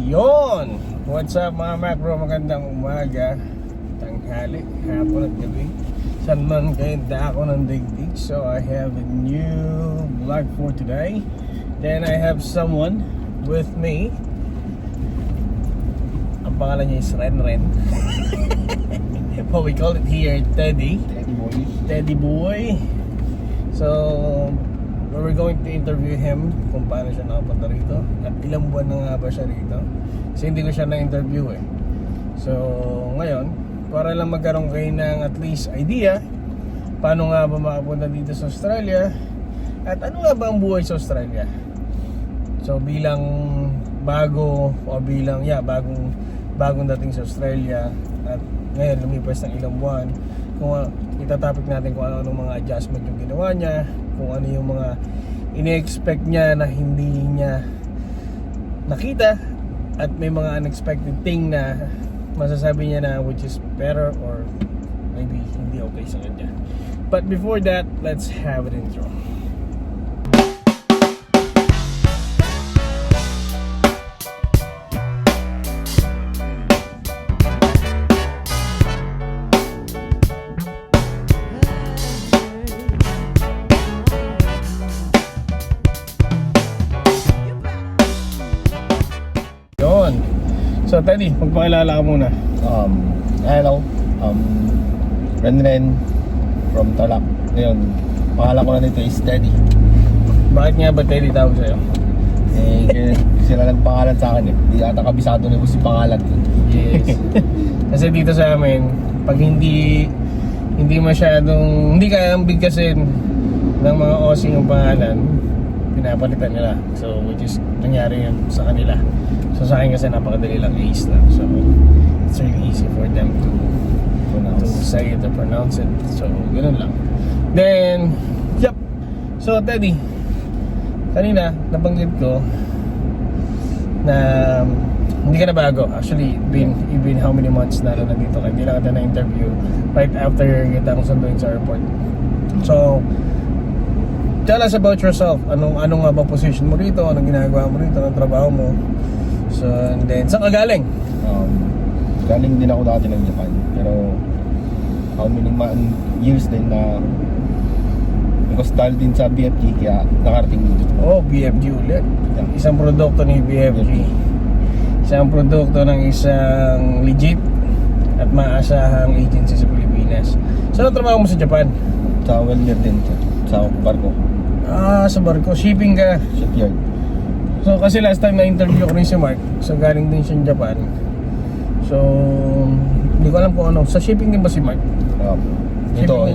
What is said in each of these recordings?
Yon! What's up mga macro? Magandang umaga, tanghali, hapon at gabi. Saan man kayo dako ng digdig. So I have a new vlog for today. Then I have someone with me. Ang pangalan niya is Ren. But we call it here Teddy. Teddy boy. So we're going to interview him kung paano siya nakapunta rito at ilang buwan na nga ba siya rito, kasi hindi ko siya na-interview eh. So ngayon, para lang magkaroon kayo ng at least idea paano nga ba makapunta dito sa Australia at ano nga ba ang buhay sa Australia. So bilang bago o bilang bagong dating sa Australia at ngayon lumipas ng ilang buwan, kung itatopic natin kung ano mga adjustment yung ginawa niya, kung ano yung mga ini-expect niya na hindi niya nakita, at may mga unexpected thing na masasabi niya na which is better or maybe hindi okay sa kanya. But before that, let's have an intro. So Teddy, magpakilala ka muna. Hello. Ren from Tarlac. Ngayon, pangalan ko na nito is Teddy. Bakit nga ba Teddy tawag sa'yo? Sila lang pangalan sa akin eh. Di ata kabisado na ko si pangalan. Yes. Kasi dito sa amin, pag hindi masyadong, hindi kaya ang bigkasin ng mga Aussie yung pangalan, pinapalitan nila. So which is nangyari yun sa kanila. So sa akin kasi napakadali lang, Ace lang. So it's really easy for them to say it or pronounce it. So ganoon lang. Then, yep. So Teddy, kanina nabanggit ko na hindi ka na bago. Actually, been how many months na nandito ka. Hindi lang kita na-interview right after kita akong sunduin sa airport. So tell us about yourself. Anong nga ba position mo rito? Anong ginagawa mo rito? Anong trabaho mo? So, and then, saan ka galing? Galing din ako dati ng Japan. Pero, how many years din na because dahil din sa BFG, kaya nakarating dito. Oh, BFG ulit. Yeah. Isang produkto ni BFG. Isang produkto ng isang legit at maasahang agency sa Pilipinas. Saan ang trabaho mo sa Japan? Sa welder din. Sa barko. Sa barko. Shipping ka. Shipyard. So kasi last time na-interview ko rin si Mark, so galing din siya Japan. So hindi ko alam kung ano. Sa shipping din ba si Mark? Ito,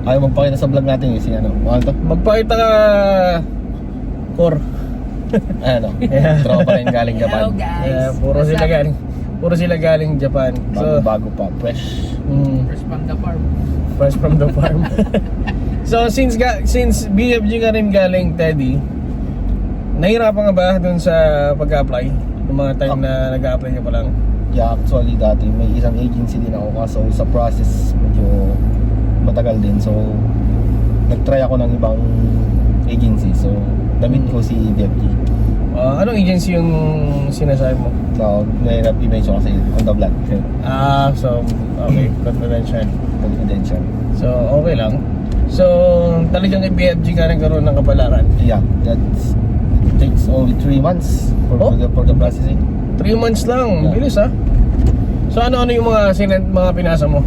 ayaw magpakita sa vlog natin si ano. Ano to? Magpakita ka core. Ano? Tropa rin galing Japan. Hello guys. Yeah, puro sila galing Japan. So Bago pa, fresh. First from the farm. Fresh from the farm. So since BFG ka rin galing, Teddy, nahirapan ka ba dun sa pag-apply? Yung mga time na nag-a-apply ka pa lang? Yeah, actually dati may isang agency din ako, kaso sa process medyo matagal din. So nag-try ako ng ibang agency. So damit ko si BFG. Anong agency yung sinasabi mo? So nahirap i-mention kasi on the vlog. So okay, confidential. So okay lang. So talagang kay BFG ka nagkaroon ng kapalaran? Yeah, it takes only 3 months for the processing. 3 months lang, Yeah. bilis ha. So ano yung mga pinasa mo?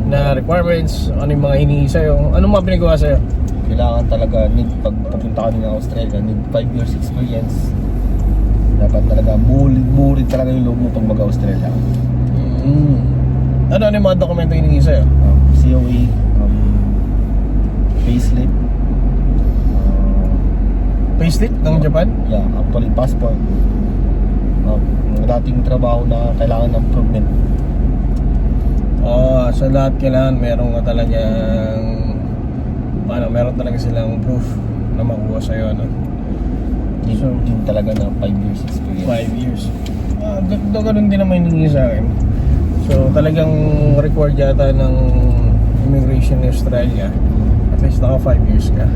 Na requirements, ano yung mga hinihingi sa'yo? Anong mga pinagawa sa'yo? Kailangan talaga, pag papunta ka din ng Australia, need 5 years experience. Dapat talaga, bulit talaga yung loob mo pag mag-Australia. Ano yung mga dokumento hinihingi sa'yo? COE, payslip. Payslip ng Japan? Yeah, actually passport. Dating trabaho na kailangan ng improvement. So lahat kailangan meron ka talagang meron talaga silang proof na makuha sa'yo, no? Din talaga na 5 years experience. 5 years. Ganun din naman hinihingi sa akin. So talagang required yata ng immigration in Australia, at least naka 5 years ka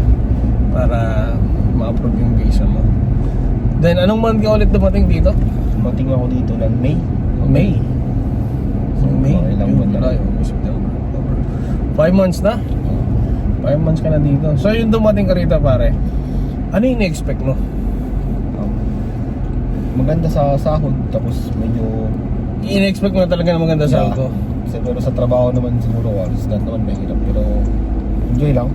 para ma-approve yung visa mo. Then anong month ka ulit dumating dito? dumating ako dito ng May. May. So, May, mga ilang June, buwan na July, rin. August, September, October. 5 months na? 5 months ka na dito. So yung dumating ka rito pare, ano yung na-expect mo? Maganda sa sahod, tapos medyo In-expect mo na talaga na maganda sa auto? Pero sa trabaho naman siguro, halos lahat naman mahirap. Pero enjoy lang.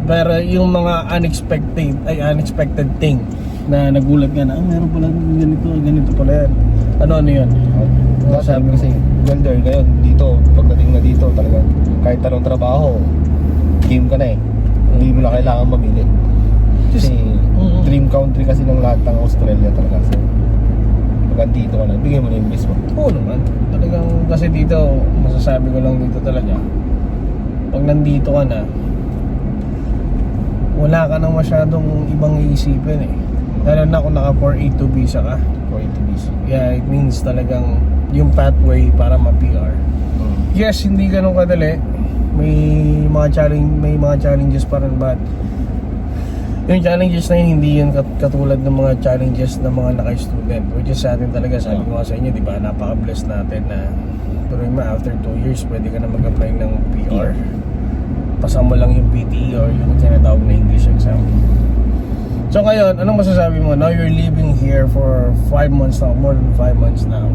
Pero yung mga unexpected thing na nagulat ka na, meron pala ganito pala yan. Ano yun? Lahat sabi kasi, welder ngayon, dito, pagdating na dito, talagang kahit anong trabaho, game ka na eh. Hindi mo na kailangan mamili. Kasi dream country kasi ng lahat ng Australia talaga. So, pag dito ka na, bigay mo na yung best mo. Oo naman. Talagang kasi dito, masasabi ko lang dito talaga, pag nandito ka na, wala ka nang masyadong ibang iisipin eh. Lalo na kung naka 482 visa ka. For it to be so. Yeah, it means talagang yung pathway para ma-PR. Yes, hindi ganun kadali. May mga challenges pa rin, but yung challenges na yun, hindi yun katulad ng mga challenges ng mga naka-student, which is sa atin talaga, sabi ko nga sa inyo, di ba, napaka-blessed natin na pero yung after 2 years, pwede ka na mag-apply ng PR. Pasa mo lang yung PTE or yung tinatawag na English exam. So ngayon, anong masasabi mo? Now you're living here for 5 months now, more than 5 months now.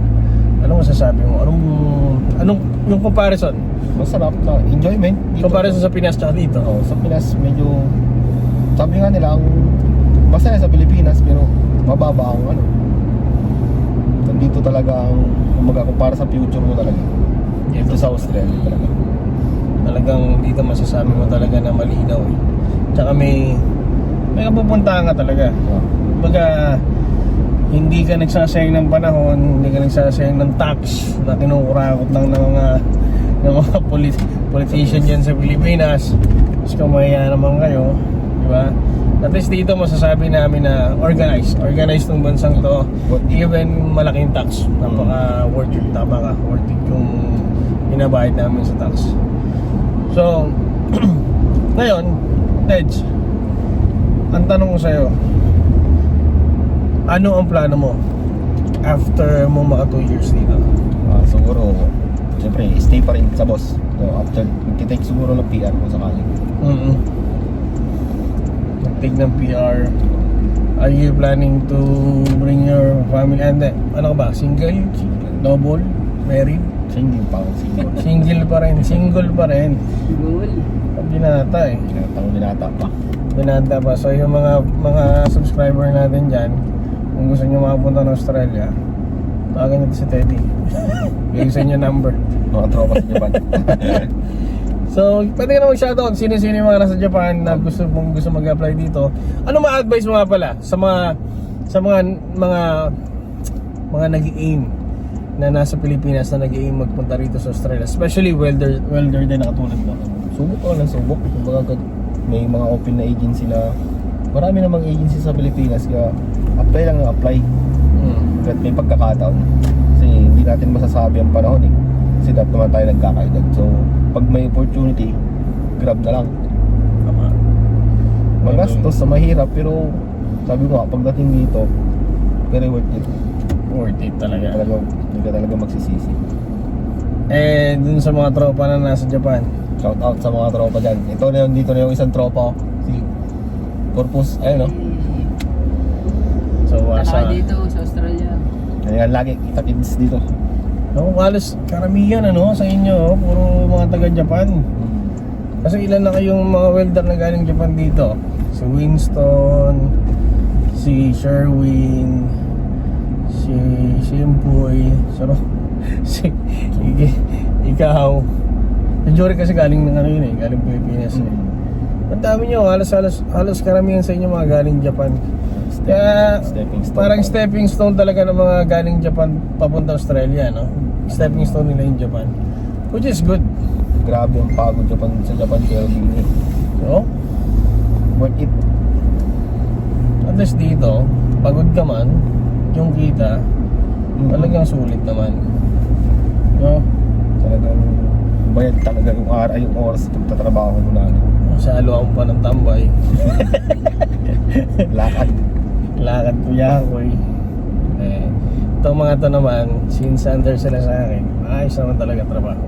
Anong masasabi mo? Anong yung comparison? Masarap na enjoyment. Dito. Comparison sa Pinas tsaka dito. Sa Pinas, medyo, sabi nga nila, ang masaya sa Pilipinas, pero mababa ang ano. Nandito talaga ang, kumpara sa future mo talaga. Dito sa Australia talaga. Talagang dito masasabi mo talaga na malinaw eh. Tsaka may kapupuntahan ka talaga. Kumbaga, hindi ka nagsasayang ng panahon, hindi ka nagsasayang ng tax na kinukurakot lang ng mga politician dyan sa Pilipinas. Tapos kumaya naman kayo, di ba? At least dito masasabi namin na organized tong bansang to. Even malaking tax, napaka worth it, tama ka, worth it yung inabayad namin sa tax. So, ngayon, Edge, ang tanong ko sa'yo, ano ang plano mo after mo maka 2 years dito? Siguro, siyempre, stay pa rin sa boss. So, after, magtitake siguro ng PR kung sakali. Mag-take ng PR. Are you planning to bring your family? And ano ka ba? Single? Double? Married? Single pa ako, single. Single pa rin. Binata eh. Binata pa. Binata pa. So yung mga subscriber natin dyan, kung gusto nyo makapunta ng Australia, tawagan nyo si Teddy. Bigay sa inyo number. Mga tropa sa Japan. So pwede ka na mag-shoutout sino-sino yung mga nasa Japan na gusto mag-apply dito. Ano ma-advise mo nga pala sa mga nag-i-aim na nasa Pilipinas na nag-i-aim magpunta rito sa Australia, especially welder din na katulad mo? Subok ako ng subok. Kumbaga, may mga open na agency na, marami namang agency sa Pilipinas, kaya apply lang ng apply. At may pagkakataon. Kasi hindi natin masasabi ang panahon eh. Kasi dapat naman tayo nagkakaedad. So, pag may opportunity, grab na lang. Tama. Magastos sa mahirap, pero sabi ko nga, pagdating dito, very worth it. Worth it talaga. Hindi ka talaga magsisisi. Eh, dun sa mga tropa na nasa Japan, Shout out sa mga tropa dyan. Dito na yung isang tropa, si Corpus, ayun o. so Saka dito sa Australia. Ayan, lagi kita kids dito. no, halos karamihan sa inyo, puro mga taga Japan. Kasi ilan na kayong mga welder na galing Japan dito? Si Winston, si Sherwin, si Simpoy, ikaw. Si Jory kasi galing ng galing Pilipinas eh. Ang dami nyo, halos karamihan sa inyo mga galing Japan. Kaya parang stepping stone talaga ng mga galing Japan papunta Australia, no? Stepping stone nila yung Japan, which is good. Grabe ang pagod sa Japan kaya hindi. So, Worth it. at least dito, pagod ka man, yung kita, talagang sulit naman. No? Talagang bayad talaga yung oras sa pagtatrabaho mo na. Salo ako pa ng tambay. Lakad. Lakad kuya ako eh. itong mga to naman, since under sila sa akin, ayos naman talaga trabaho.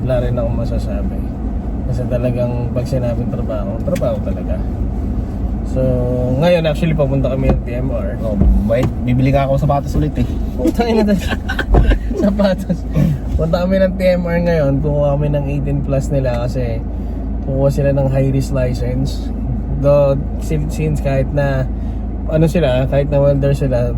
Wala rin akong masasabi. Kasi talagang pag sinabing trabaho, trabaho talaga. So, ngayon actually papunta kami ng TMR. Oh, bibili nga ako sapatos ulit eh. Putang ina talaga. Sapatos. Punta kami ng TMR ngayon, kukuha kami ng 18 plus nila kasi kukuha sila ng high risk license. Though, since kahit na ano sila, kahit na welder sila,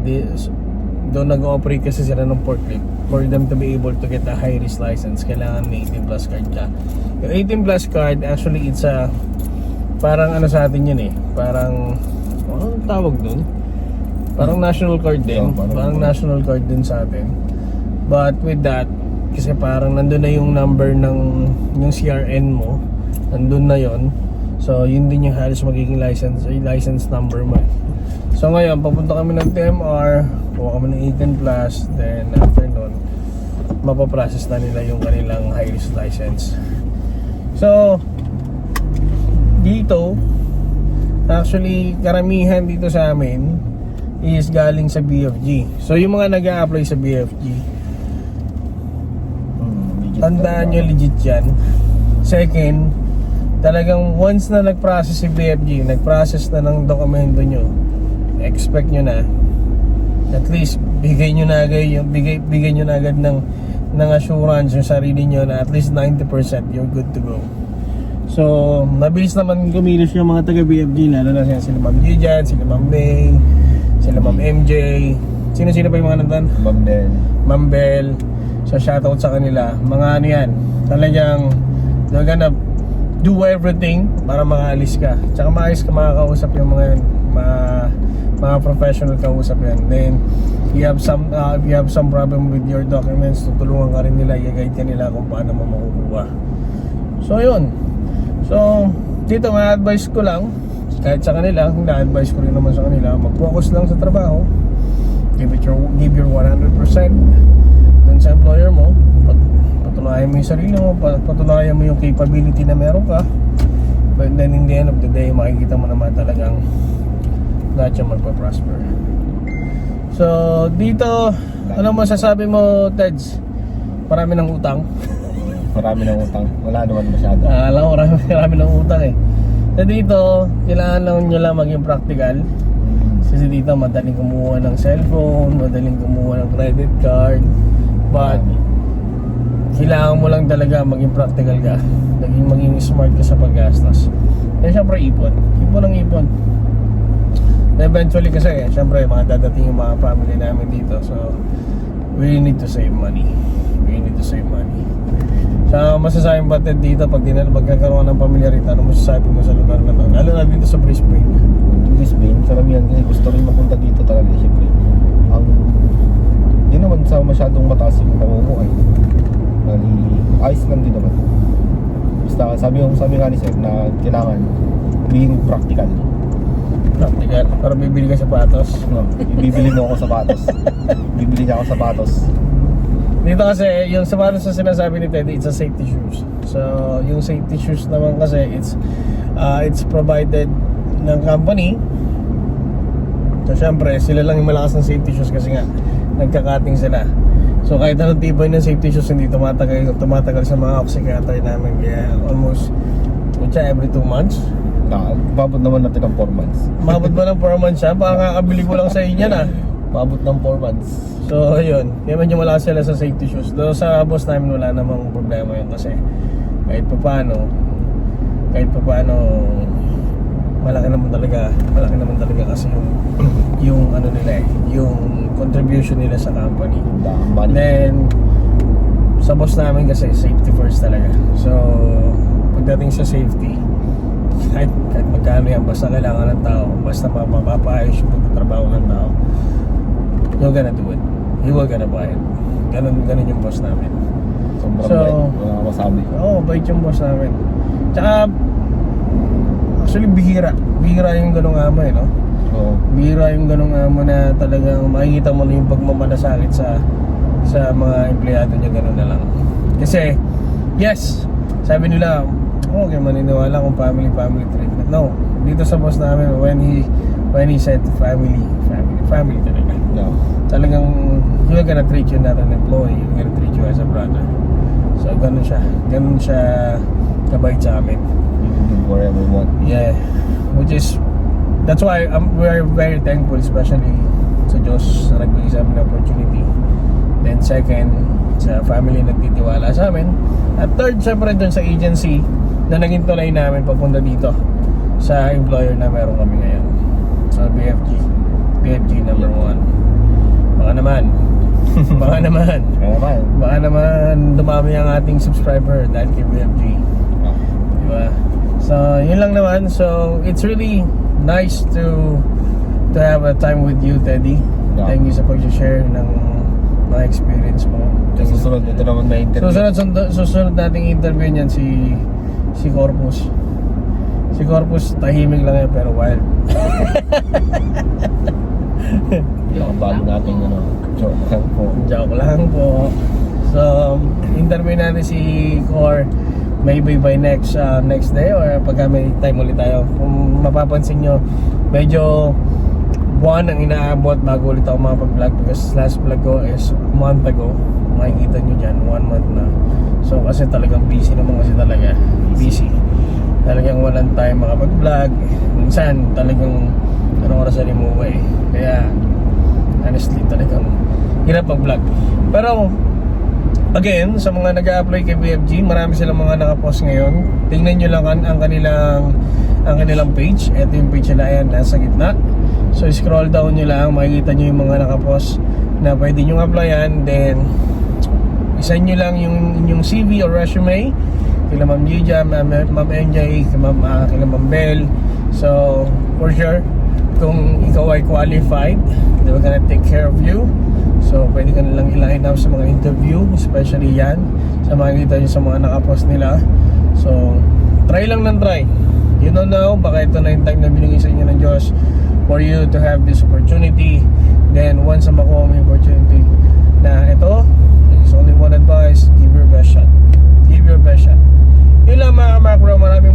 doon nag-operate kasi sila ng forklift. For them to be able to get a high risk license, kailangan may 18 plus card ka. Yung 18 plus card, actually it's a parang ano sa atin yun eh. Parang, anong tawag dun? Parang national card din. Parang national card din sa atin. But with that, kasi parang nandun na yung number ng yung CRN mo. Nandun na yon. So yun din yung halos magiging license number mo. So ngayon, papunta kami ng TMR, kuha kami ng 18 plus, then after nun, mapaprocess na nila yung kanilang high risk license. So dito, actually karamihan dito sa amin is galing sa BFG. So yung mga nag-a-apply sa BFG, tandaan nyo, legit yan. Second, talagang once na nag-process si BFG, nag-process na ng dokumento nyo, expect nyo na at least bigay nyo na agad ng assurance yung sarili nyo na at least 90% you're good to go. So mabilis naman kumilos yung mga taga BFG, lalo na sila Ma'am G dyan, sila Ma'am May, sila Ma'am MJ, sino pa yung mga nandun? Ma'am Bell. So shoutout sa kanila. Mga ano yan, talagang they're gonna do everything para makaalis ka. Tsaka maayos ka makakausap yung mga yan, mga professional kausap yan. Then if you have some problem with your documents, tutulungan ka rin nila, i-guide ka nila kung paano mo makukuha. So yun. So dito ma-advise ko lang, kahit sa kanila, na-advise ko rin naman sa kanila, mag-focus lang sa trabaho. Give your 100% dun sa employer mo. Patunayan mo yung sarili mo, patunayan mo yung capability na meron ka. But then in the end of the day, makikita mo naman talagang lahat yung magpa-prosper. So dito, ano masasabi mo, Teds? Marami ng utang. Marami ng utang. Wala naman masyado. Alam ko, marami ng utang eh. So dito, kailangan lang nyo lang maging practical. Kasi dito, madaling kumuha ng cellphone, madaling kumuha ng credit card. But kailangan mo lang talaga maging practical ka, maging smart ka sa paggastos. Kaya syempre ipon ang ipon. Eventually kasi syempre mga dadating yung mga family namin dito. So we need to save money. So masasabi ba dito pag magkakaroon ng pamilya rito, ano masasabi mo sa lugar na to? Lalo na dito sa Brisbane. Karamihan kasi gusto rin mapunta dito talaga. Syempre hindi naman sa masyadong mataas yung pamumuhay. Bali, ayos lang din naman. Basta sabi nga ni Sir na kailangan being practical. Para bibili ka sapatos. No, bibili mo ako sapatos. Bibili niya ako sapatos. Dito kasi yung sapatos na sinasabi ni Teddy, it's a safety shoes. So yung safety shoes naman kasi it's provided ng company. So syempre sila lang yung malakas ng safety shoes kasi nga nagka-cutting sila. So kahit anong tibay ng safety shoes, hindi tumatagal sa mga oxycator namin. Kaya almost every 2 months. Mabot naman natin ng 4 months. Mabot ba ng 4 months siya? Baka kakabili ko lang sa inyo na. Mabot ng 4 months. So yun, kaya medyo malakas sila sa safety shoes. Though sa boss namin wala namang problema yun kasi kahit pa paano malaki naman talaga kasi yung ano nila yung contribution nila sa company. Then sa boss namin kasi safety first talaga. So pagdating sa safety, kahit magkano yan, basta kailangan ng tao, basta mapapaayos yung pagtatrabaho ng tao, you're gonna do it. You will gonna buy it. Ganun yung boss namin. Sobrang bait, wala ka masabi. Oo, bait yung boss namin. Tsaka actually bihira yung ganung amo no? Oo. Bihira yung ganung amo na talagang makikita mo na yung pagmamalasakit sa mga empleyado niya, ganun na lang. Kasi yes, sabi nila okay, maniniwala kung family treatment. No, dito sa boss namin when he said family talaga. No. Talagang we're gonna treat you not an employee, we're gonna treat you as a brother. So ganun siya kabait sa amin. You can do whatever you want. Yeah, which is that's why we're very thankful, especially sa Diyos na nagbigay sa amin ng opportunity. Then second, sa family nagtitiwala sa amin. At third, syempre dun sa agency na naging tulay namin papunta dito sa employer na meron kami ngayon. So BFG number 1. Baka naman baka naman dumami ang ating subscriber dahil kay BFG. Diba? So yun lang naman. So it's really nice to have a time with you, Teddy. Yeah. Thank you sa pag-share ng mga experience mo. Sa susunod, ito naman may interview. Susunod nating interview niyan si Corpus. Si Corpus tahimik lang yan pero wild. Yung bago natin Joke lang po. So interview natin si Cor maybe by next day or pagka may time ulit tayo. Kung mapapansin nyo, medyo buwan ang inaabot bago ulit ako makapag-vlog because last vlog ko is a month ago. Makikita nyo dyan, 1 month na. So kasi talagang busy naman kasi talaga. Busy. Talagang walang time makapag-vlog. Minsan talagang anong oras na umuwi. Kaya honestly talagang hirap mag-vlog. Pero again, sa mga nag-a-apply kay BFG, marami silang mga nakapost ngayon. Tingnan nyo lang ang kanilang page. Ito yung page nila, ayan, nasa gitna. So scroll down nyo lang, makikita nyo yung mga nakapost na pwede nyo applyan. Then isan nyo lang yung inyong CV or resume kila Ma'am Gija, Ma'am MJ, kila Ma'am Bell. So for sure, kung ikaw ay qualified, they will gonna take care of you. So pwede ka nilang i-line up sa mga interview, especially yan sa makikita nyo sa mga nakapost nila. So try lang ng try. You don't know, baka ito na yung time na binigay sa inyo ng Diyos for you to have this opportunity. Then once na makuha mo yung opportunity na ito, there's only one advice: give your best shot. Give your best shot. Yun lang mga macro, maraming